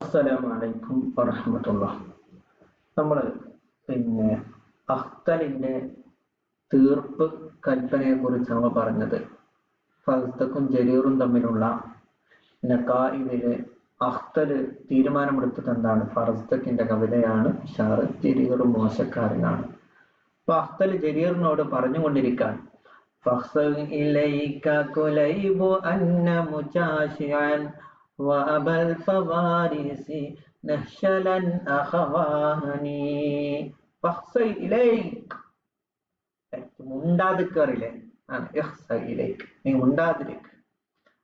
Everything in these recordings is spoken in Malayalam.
അസ്സലാമു അലൈക്കും വറഹ്മത്തുള്ളാഹി. നമ്മൾ പിന്നെ അഖ്തലിന്റെ തീർപ്പ് കൽപ്പനയെ കുറിച്ചാണ് പറഞ്ഞത്. ഫസ്തക്കും ജരീറും തമ്മിലുള്ള നഖായിദില് അഖ്തല് തീരുമാനമെടുത്തത് എന്താണ്? ഫറസ്തക്കിന്റെ കവിതയാണ് ഷാറ്, ജരീർ മോശക്കാരനാണ്. അപ്പൊ അഖ്തല് ജരീറിനോട് പറഞ്ഞുകൊണ്ടിരിക്കാൻ ഇലൈക കുലൈബു അന്ന മുജാശിഅൻ وأبى الفوارس نهشلا أخواني فاخسي إليك മുണ്ടാതിക്കറിയില്ലേ? നീ മുണ്ടാതിരിക്ക്.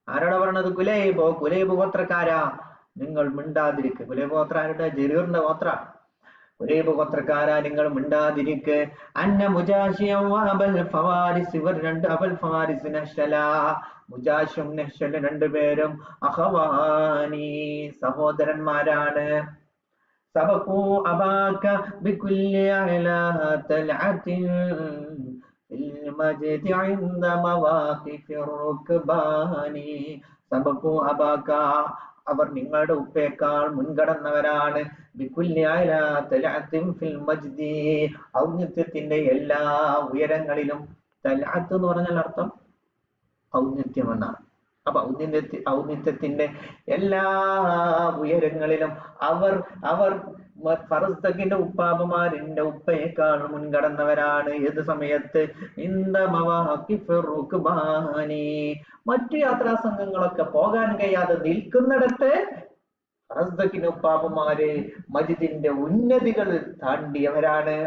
ആരോടാ പറഞ്ഞത്? കുലൈബ് ഗോത്രക്കാരാ, നിങ്ങൾ മിണ്ടാതിരിക്ക്. കുലൈബ് ഗോത്ര ആരുടെ? ജരീറിന്റെ ഗോത്ര. കുലൈബ് ഗോത്രക്കാരാ, നിങ്ങൾ മിണ്ടാതിരിക്ക്. അന്ന മുജാശിയം അബൽ ഫവാരിസ്, ഇവർ രണ്ട് അബൽ ഫവാരിസ് നഹ്ശല, മുജാശും നഹ്ശലും രണ്ടുപേരും അഖവാനി, സഹോദരന്മാരാണ്. സബഖു അബാക ബികുല്ലി അലാ തൽഅത്തിൻ ഫിൽ മജ്ദി ഇൻദ മവാഖിഫി റുക്ബാനി. സബഖു അബാക, അവർ നിങ്ങളുടെ ഉപ്പയേക്കാൾ മുൻകടന്നവരാണ്. ബികുല്ലി അലാ തൽഅത്തിൻ ഫിൽ മജ്ദി, ഔന്നത്യത്തിന്റെ എല്ലാ ഉയരങ്ങളിലും. തൽഅത്ത് എന്ന് പറഞ്ഞാൽ അർത്ഥം ഔന്നത്യം എന്നാണ്. അപ്പൊ ഔന്നത്യത്തിന്റെ എല്ലാ ഉയരങ്ങളിലും അവർ അവർ ഫറസ്തക്കിന്റെ ഉപ്പാപ്പമാരിന്റെ ഉപ്പയേക്കാൾ മുൻകടന്നവരാണ്. ഏത് സമയത്ത്? മറ്റു യാത്രാ സംഘങ്ങളൊക്കെ പോകാൻ കഴിയാതെ നിൽക്കുന്നിടത്ത് ഫറസ്തക്കിന്റെ ഉപ്പാപ്പമാര് മജിദിന്റെ ഉന്നതികൾ താണ്ടിയവരാണ്.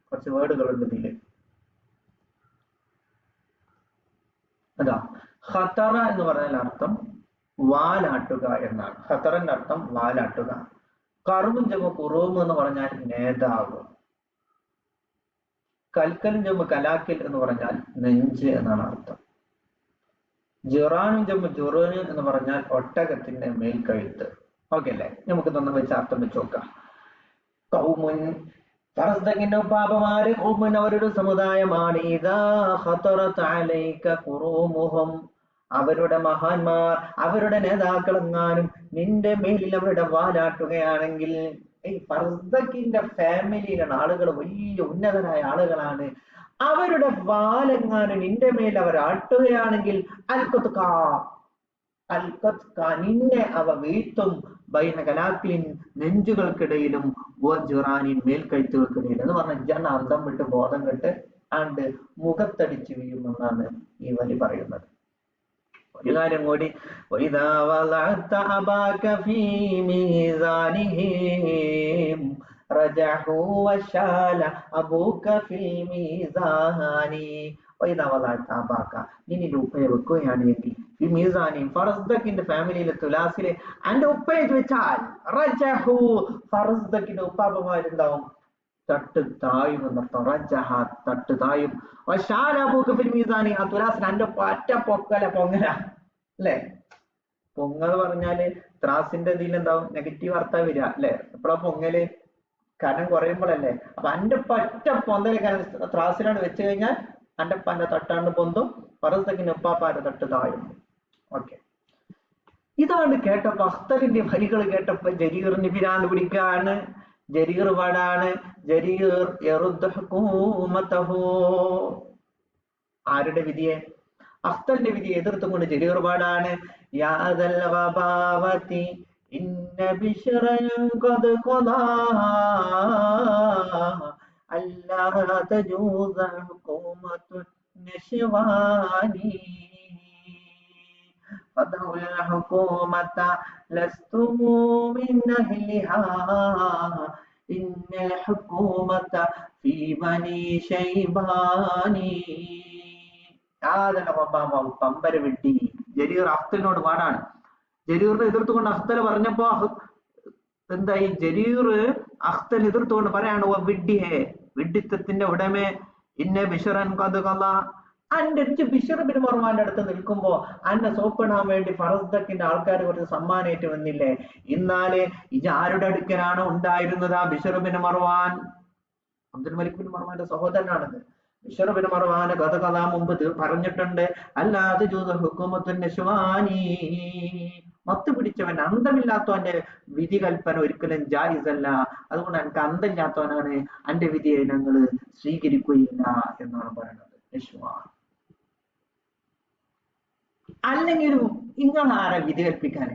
കുറച്ച് വേർഡുകളുണ്ട് ഇതില്. അതാ ഖതറ എന്ന് പറഞ്ഞാൽ അർത്ഥം വാലാട്ടുക എന്നാണ്. ഖതറിന്റെ അർത്ഥം വാലാട്ടുക. കറുമും ജമു കുറൂമ് എന്ന് പറഞ്ഞാൽ നേതാവ്. കൽക്കലും ജമു കലാക്കിൽ എന്ന് പറഞ്ഞാൽ നെഞ്ച് എന്നാണ് അർത്ഥം. ജിറാനും ജമു ജുറൂന് എന്ന് പറഞ്ഞാൽ ഒട്ടകത്തിന്റെ മേൽക്കഴുത്ത്. ഓക്കെ അല്ലേ? നമുക്ക് തന്നെ വെച്ച് അർത്ഥം വെച്ച് നോക്കാം. കൗമുൻ, ഫറസ്തക്കിന്റെ ഉപ്പാപ്പമാര്, ഖൗമുൻ അവരുടെ സമുദായമാണ്. ഇദാ ഖതറത് അലൈക ഖുറൂമുഹും, അവരുടെ മഹാന്മാർ, അവരുടെ നേതാക്കൾ എങ്ങാനും നിന്റെ മേലിൽ അവരുടെ വാലാട്ടുകയാണെങ്കിൽ, ഈ ഫറസ്തക്കിന്റെ ഫാമിലിയിലാണ് ആളുകൾ, വലിയ ഉന്നതരായ ആളുകളാണ്. അവരുടെ വാലെങ്ങാനും നിന്റെ മേൽ അവർ ആട്ടുകയാണെങ്കിൽ നിന്നെ അവ വീഴ്ത്തും. ബൈന കലാക്കിൻ, നെഞ്ചുകൾക്കിടയിലും, ജിറാനിൻ, മേൽക്കഴുത്തുകൾക്കിടയിലും എന്ന് പറഞ്ഞാൽ ജന അന്തം വിട്ട് ബോധം കെട്ട് ആണ്ട് മുഖത്തടിച്ചു വീഴുമെന്നാണ് ഈ വരി പറയുന്നത്. ഒരു കാര്യം കൂടി, നിന്റെ ഉപ്പയെ വെക്കുകയാണെങ്കിൽ ഫറസ്തക്കിന്റെ ഫാമിലിയിലെ തുലാസിലെ അന്റെ ഉപ്പയെ വെച്ചാൽ ഫറസ്തക്കിന്റെ ഉപ്പാപ്പമാരുണ്ടാവും, തട്ട് തായും എന്നർത്ഥം. റജഹ, തട്ട് തായും. ആ തുലാസിന് അന്റെ പറ്റ പൊങ്ങല അല്ലെ? പൊങ്ങൽ പറഞ്ഞാല് ത്രാസിന്റെ ഇതിൽ എന്താവും? നെഗറ്റീവ് അർത്ഥം വരിക അല്ലെ? എപ്പോഴാ പൊങ്ങല്? കനം കുറയുമ്പോഴല്ലേ? അപ്പൊ അന്റെ പറ്റ പൊന്തല് ത്രാസിലാണ് വെച്ച് കഴിഞ്ഞാൽ അന്റെ പന്റെ തട്ടാണ്ട് പൊന്തും, ഫറസ്തക്കിന്റെ ഉപ്പാപ്പാന്റെ തട്ട് തായും. ഓക്കെ, ഇതാണ് കേട്ടപ്പോ, അഖ്തലിന്റെ വരികൾ കേട്ടപ്പോ ജരീറിന് പിരാന്ത് പിടിക്കാണ്. ജരീർ പാടാണ്. ജരീർ ആരുടെ വിധിയെ? അഖ്തലിന്റെ വിധിയെ എതിർത്തുകൊണ്ട് ജരീർ പാടാണ്. ഇന്ന ബിശ്റൻ ഖദ് ഖദാ അല്ലാ തജൂസ ഹുകൂമത്തുൻ നശ്വാനി فدعوا الحكومة لستم من أهلها إن الحكومة في بني شيباني. പമ്പര വെട്ടി ജരീർ അഖ്തലിനോട് പാടാണ്. ജരീറിനെ എതിർത്തുകൊണ്ട് അഖ്തൽ പറഞ്ഞപ്പോ എന്തായി? ജരീർ അഖ്തൽ എതിർത്തുകൊണ്ട് പറയാണ്, വിഡ്ഢിത്തത്തിന്റെ ഉടമേ, ഇന്ന ബിശ്റൻ ഖദ് ഖദാ, അന്റെ ബിശ്ർ ബിൻ മർവാന്റെ അടുത്ത് നിൽക്കുമ്പോ അന്നെ സോപ്പിടാൻ വേണ്ടി ഫറസ്തക്കിന്റെ ആൾക്കാർ കുറച്ച് സമ്മാനമായിട്ട് വന്നില്ലേ? ഇന്നാലെ ഇത് ആരുടെ അടുക്കലാണ് ഉണ്ടായിരുന്നത്? ആ Bishr bin Marwan. Abdul Malik bin മർവാന്റെ സഹോദരനാണത്. ബിശ്ർ ബിൻ മർവാന് കഥ മുമ്പ് പറഞ്ഞിട്ടുണ്ട്. അല്ലാതെ മത്ത് പിടിച്ചവൻ, അന്തമില്ലാത്തവന്റെ വിധി കൽപ്പന ഒരിക്കലും ജായിസല്ല. അതുകൊണ്ട് എനിക്ക് അന്തമില്ലാത്തവനാണ്, എന്റെ വിധിയെ ഞങ്ങൾ സ്വീകരിക്കുകയില്ല എന്നാണ് പറയുന്നത്. നിശ്വാൻ അല്ലെങ്കിലും നിങ്ങൾ ആരാ വിധി കൽപ്പിക്കാൻ?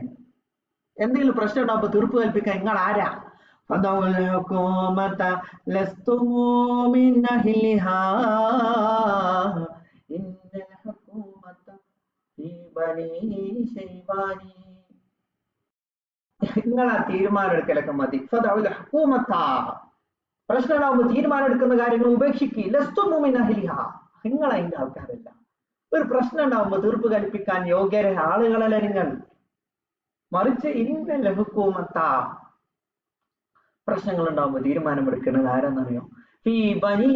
എന്തെങ്കിലും പ്രശ്നം ഉണ്ടാവുമ്പോ തീർപ്പ് കൽപ്പിക്കാൻ നിങ്ങൾ ആരാ? നിങ്ങളാ തീരുമാനം എടുക്കലൊക്കെ മതി. പ്രശ്നം ഉണ്ടാവുമ്പോൾ തീരുമാനം എടുക്കുന്ന കാര്യങ്ങൾ ഉപേക്ഷിക്കുക. നിങ്ങൾ അതിന്റെ ആൾക്കാരല്ല. ഒരു പ്രശ്നം ഉണ്ടാവുമ്പോൾ തീർപ്പ് കൽപ്പിക്കാൻ യോഗ്യരായ ആളുകളല്ല നിങ്ങൾ. മറിച്ച് ഇന്ന ഹുക്കൂമത്ത, പ്രശ്നങ്ങൾ ഉണ്ടാവുമ്പോൾ തീരുമാനമെടുക്കുന്നത് ആരെന്നറിയോ? ഈ ബനു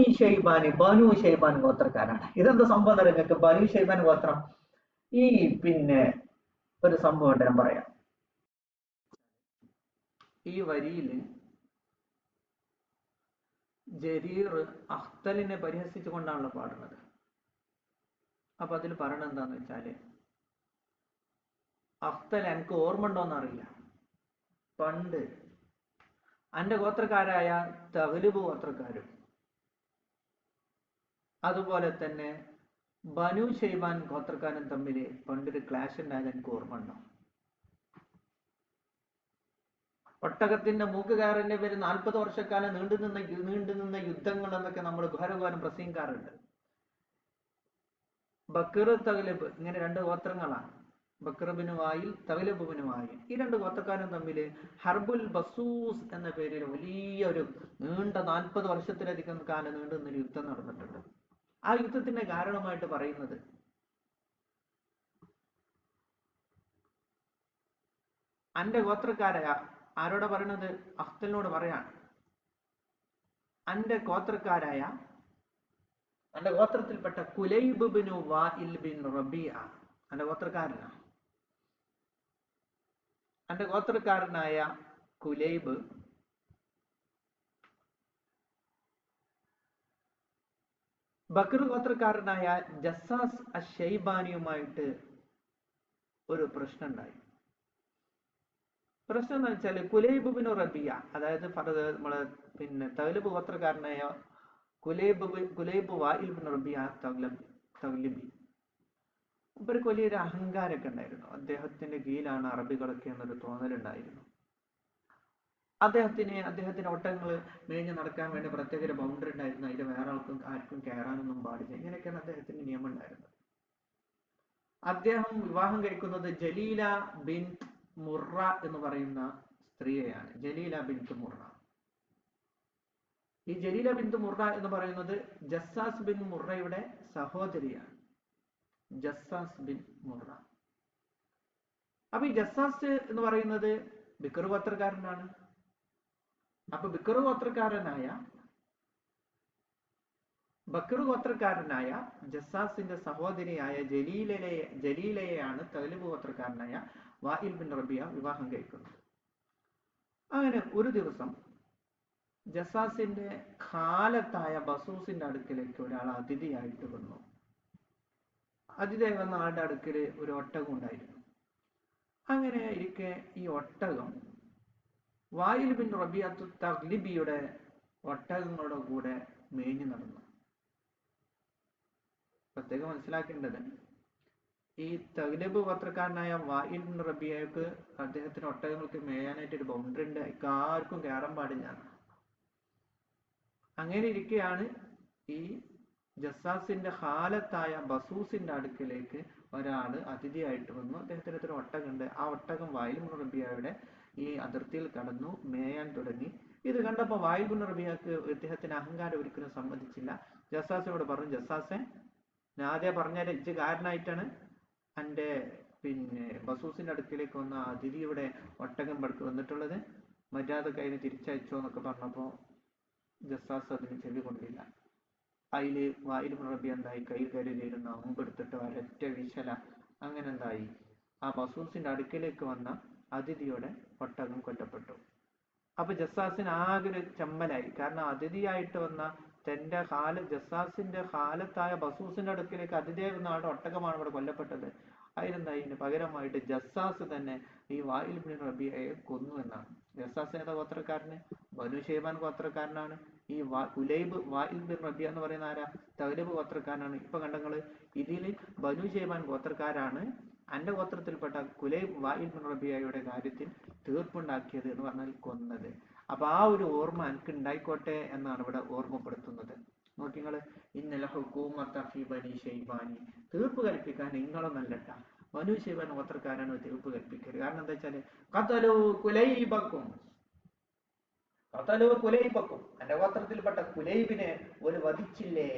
ഷൈബാൻ ഗോത്രക്കാരാണ്. ഇതെന്താ സംഭവം അറിയാം നിങ്ങൾക്ക്? ബനു ഷൈബാൻ ഗോത്രം, ഈ പിന്നെ ഒരു സംഭവം ഞാൻ പറയാം. ഈ വരിയില് ജരീർ അഖ്തലിനെ പരിഹസിച്ചുകൊണ്ടാണല്ലോ പാടുന്നത്. അപ്പൊ അതിൽ പറയണത് എന്താന്ന് വെച്ചാല്, അഖ്തൽ എനിക്ക് ഓർമ്മ ഉണ്ടോന്ന് അറിയില്ല, പണ്ട് എന്റെ ഗോത്രക്കാരായ തഗ്ലിബ് ഗോത്രക്കാരും അതുപോലെ തന്നെ ബനു ഷൈബാൻ ഗോത്രക്കാരും തമ്മിൽ പണ്ടൊരു ക്ലാഷ് ഉണ്ടായത് എനിക്ക് ഓർമ്മ ഉണ്ടോ? ഒട്ടകത്തിന്റെ മൂക്ക് കയറിന്റെ പേര് 40 വർഷക്കാലം നീണ്ടുനിന്ന യുദ്ധങ്ങൾ എന്നൊക്കെ നമ്മൾ ഘോരഘോരം പ്രസംഗിക്കാറുണ്ട്. ബക്കർ തഗ്ലിബ് ഇങ്ങനെ 2 ഗോത്രങ്ങളാണ്. ബക്കർ ബിൻ വായിൽ, തഗ്ലിബ് ബിൻ വായിൽ. ഈ 2 ഗോത്രക്കാരും തമ്മിൽ ഹർബുൽ ബസൂസ് എന്ന പേരിൽ വലിയ ഒരു നീണ്ട 40 വർഷത്തിലധികം കാലം നീണ്ടുനിന്നൊരു യുദ്ധം നടന്നിട്ടുണ്ട്. ആ യുദ്ധത്തിന്റെ കാരണമായിട്ട് പറയുന്നത്, എന്റെ ഗോത്രക്കാരായ, ആരോടാ പറയണത്? അഖ്തലിനോട് പറയാൻ. എന്റെ ഗോത്രക്കാരായ, എന്റെ ഗോത്രത്തിൽപ്പെട്ട കുലൈബ് ബിൻ വായിൽ ബിൻ റബീഅ, എന്റെ ഗോത്രക്കാരനാണ്. എന്റെ ഗോത്രക്കാരനായ കുലൈബ് ബക്കർ ഗോത്രക്കാരനായ ജസ്സാസ് അഷൈബാനിയുമായിട്ട് ഒരു പ്രശ്നം ഉണ്ടായി. പ്രശ്നം എന്ന് വെച്ചാല് കുലൈബ് ബിൻ റബിയ, അതായത് നമ്മളെ പിന്നെ തഗ്ലിബ് ഗോത്രക്കാരനായ കുലൈബ് വായിൽ ബിൻ റബിയ തഗ്ലിബി, ഇവർക്ക് വലിയൊരു അഹങ്കാരമൊക്കെ ഉണ്ടായിരുന്നു. അദ്ദേഹത്തിന്റെ കീഴിലാണ് അറബികളൊക്കെ എന്നൊരു തോന്നലുണ്ടായിരുന്നു. അദ്ദേഹത്തിന്റെ ഒട്ടകങ്ങൾ മേഞ്ഞ് നടക്കാൻ വേണ്ടി പ്രത്യേക ഒരു ബൗണ്ടറി ഉണ്ടായിരുന്നു. അതിൽ വേറെ ആർക്കും കയറാനൊന്നും പാടില്ല. ഇങ്ങനെയൊക്കെയാണ് അദ്ദേഹത്തിന്റെ നിയമം ഉണ്ടായിരുന്നത്. അദ്ദേഹം വിവാഹം കഴിക്കുന്നത് ജലീല ബിൻ മുറ എന്ന് പറയുന്ന സ്ത്രീയെയാണ്. ജലീല ബിൻ മുറ. ഈ ജലീല ബിൻ മുറ എന്ന് പറയുന്നത് ജസ്സാസ് ബിൻ മുറയുടെ സഹോദരിയാണ്. ജസ്സാസ് ബിൻ മുറ. അപ്പൊ ഈ ജസ്സാസ് എന്ന് പറയുന്നത് ബിക്കർ ഗോത്രക്കാരനാണ്. അപ്പൊ ബക്കർ ഗോത്രക്കാരനായ ജസ്സാസിന്റെ സഹോദരിയായ ജലീലയെയാണ് തഗ്ലിബ് ഗോത്രക്കാരനായ വായിൽ ബിൻ റബിയ വിവാഹം കഴിക്കുന്നത്. അങ്ങനെ ഒരു ദിവസം ജസ്സാസിന്റെ ഖാലത്തായ ബസൂസിന്റെ അടുക്കലേക്ക് ഒരാൾ അതിഥിയായിട്ട് വന്നു. അതിഥിയായി വന്ന ആളുടെ അടുക്കല് ഒരു ഒട്ടകം ഉണ്ടായിരുന്നു. അങ്ങനെ ഇരിക്കെ ഈ ഒട്ടകം വായിൽ ബിൻ റബിയത്തു തഗ്ലിബിയുടെ ഒട്ടകങ്ങളുടെ കൂടെ മേഞ്ഞു നടന്നു. പ്രത്യേകം മനസ്സിലാക്കേണ്ടത്, ഈ തഗ്ലിബ് ഗോത്രക്കാരനായ വായിൽ ബിൻ റബിയക്ക് അദ്ദേഹത്തിന് ഒട്ടകങ്ങൾക്ക് മേയാനായിട്ട് ഒരു ബൗണ്ടറി ഉണ്ട്, ആർക്കും കയറാൻ പാടില്ല. അങ്ങനെ ഇരിക്കെയാണ് ഈ ജസ്സാസിന്റെ ഹാലത്തായ ബസൂസിന്റെ അടുക്കലേക്ക് ഒരാള് അതിഥിയായിട്ട് വന്നു. അദ്ദേഹത്തിന് ഒരു ഒട്ടകമുണ്ട്. ആ ഒട്ടകം വായിൽ ബിൻ റബിയയുടെ ഈ അതിർത്തിയിൽ കടന്നു മേയാൻ തുടങ്ങി. ഇത് കണ്ടപ്പോ വായിൽ ബിൻ റബിയക്ക് അദ്ദേഹത്തിന് അഹങ്കാരം ഒരിക്കലും സമ്മതിച്ചില്ല. ജസ്സാസിനോട് പറഞ്ഞു, ജസ്സാസെ, ഞാൻ ആദ്യം പറഞ്ഞ ഇജ്ജ് കാരനായിട്ടാണ് എൻ്റെ പിന്നെ ബസൂസിന്റെ അടുക്കിലേക്ക് വന്ന അതിഥിയുടെ ഒട്ടകം പടുക്ക് വന്നിട്ടുള്ളത്, മര്യാദക്ക് അതിന് തിരിച്ചയച്ചോ എന്നൊക്കെ പറഞ്ഞപ്പോ ജസ്സാസ് അതിന് ചെവി കൊണ്ടില്ല. അതില് വായിൽ ബിൻ റബിയ എന്തായി, കൈ കരുതിയിരുന്ന അമ്പെടുത്തിട്ട് ഒരൊറ്റ വീശല. അങ്ങനെ എന്തായി, ആ ബസൂസിന്റെ അടുക്കിലേക്ക് വന്ന അതിഥിയുടെ ഒട്ടകം കൊല്ലപ്പെട്ടു. അപ്പൊ ജസ്സാസിന് ആകെ ഒരു ചെമ്മലായി. കാരണം അതിഥിയായിട്ട് വന്ന തന്റെ ജസ്സാസിന്റെ ഹാലത്തായ ബസൂസിന്റെ അടുക്കിലേക്ക് അതിഥിയായി വന്ന ആളുടെ ഒട്ടകമാണ് ഇവിടെ കൊല്ലപ്പെട്ടത്. അതിനെന്തായി, ഇതിന് പകരമായിട്ട് ജസ്സാസ് തന്നെ ഈ വായിൽ ബിൻ റബീഅയെ കൊന്നു എന്നാണ്. ജസ്സാസ് ഏതാ ഗോത്രക്കാരന്? ബനു ഷൈബാൻ ഗോത്രക്കാരനാണ്. ഈ കുലൈബ് വായിൽ ബിൻ റബിയ എന്ന് പറയുന്ന ആരാ? തഗ്ലബ് ഗോത്രക്കാരനാണ്. ഇപ്പൊ കണ്ടങ്ങള് ഇതില് ബനു ഷൈബാൻ ഗോത്രക്കാരാണ് അന്റെ ഗോത്രത്തിൽപ്പെട്ട കുലൈബ് വായിൽ ബിൻ റബിയയുടെ കാര്യത്തിൽ തീർപ്പുണ്ടാക്കിയത് എന്ന് പറഞ്ഞാൽ കൊന്നത്. അപ്പൊ ആ ഒരു ഓർമ്മ എനിക്ക് ഉണ്ടായിക്കോട്ടെ എന്നാണ് ഇവിടെ ഓർമ്മപ്പെടുത്തുന്നത്. നോക്കിങ്ങള്, ഇന്നലെ ഹുക്കൂമത്ത ഫി ബനി ഷൈബാനി, തീർപ്പ് കൽപ്പിക്കാൻ നിങ്ങളൊന്നല്ലട്ട, ബനു ഷൈബാൻ ഗോത്രക്കാരാണ് തീർപ്പ് കൽപ്പിക്കരുത്. കാരണം എന്താ വെച്ചാല് ഖതലൂ കുലൈബക്കും, ഖതലൂ കുലൈബക്കും, എന്റെ ഗോത്രത്തിൽപ്പെട്ട കുലൈബിനെ ഒരു വധിച്ചില്ലേ,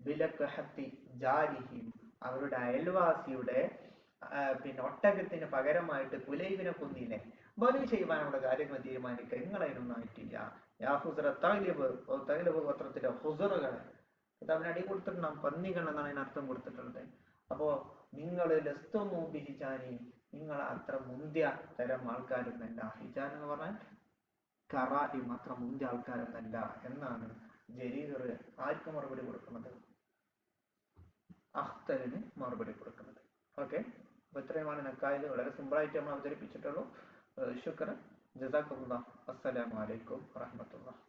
ബിലഖഹത്തി ജാരിഹിം, അവരുടെ അയൽവാസിയുടെ പിന്നെ ഒട്ടകത്തിന് പകരമായിട്ട് കുലൈബിനെ കൊന്നില്ലേ. ബനു ഷൈബാനോട് കാര്യങ്ങൾ തീരുമാനിക്കുക നിങ്ങളതിനൊന്നും ആയിട്ടില്ല. യാ ഹുസ്ര തഗ്ലിബ്, തഗ്ലിബ് ഗോത്രത്തിലെ ഹുസറുകളെ, ഇത് അവന് അടി കൊടുത്തിട്ടുണ്ടാവും, പന്നികൾ എന്നാണ് അതിന് അർത്ഥം കൊടുത്തിട്ടുള്ളത്. അപ്പോ നിങ്ങൾ ലസ്തുമു ബിഹിജാനി, നിങ്ങൾ അത്ര മുന്തിയ തരം ആൾക്കാരൊന്നല്ല. ഹിജാൻ എന്ന് പറഞ്ഞാൽ കറായിം, അത്ര മുന്തിയ ആൾക്കാരൊന്നല്ല എന്നാണ് ജരീർ ആർക്ക് മറുപടി കൊടുക്കുന്നത്? അഖ്തലിന് മറുപടി കൊടുക്കുന്നത്. ഓക്കെ, അപ്പൊ ഇത്രയുമാണ് നക്കായിൽ വളരെ സിമ്പിളായിട്ട് നമ്മൾ അവതരിപ്പിച്ചിട്ടുള്ളൂ. ശുക്രൻ, ജസാക്കല്ലാഹ്, അസ്സലാമു അലൈക്കും വറഹ്മത്തുള്ളാഹി.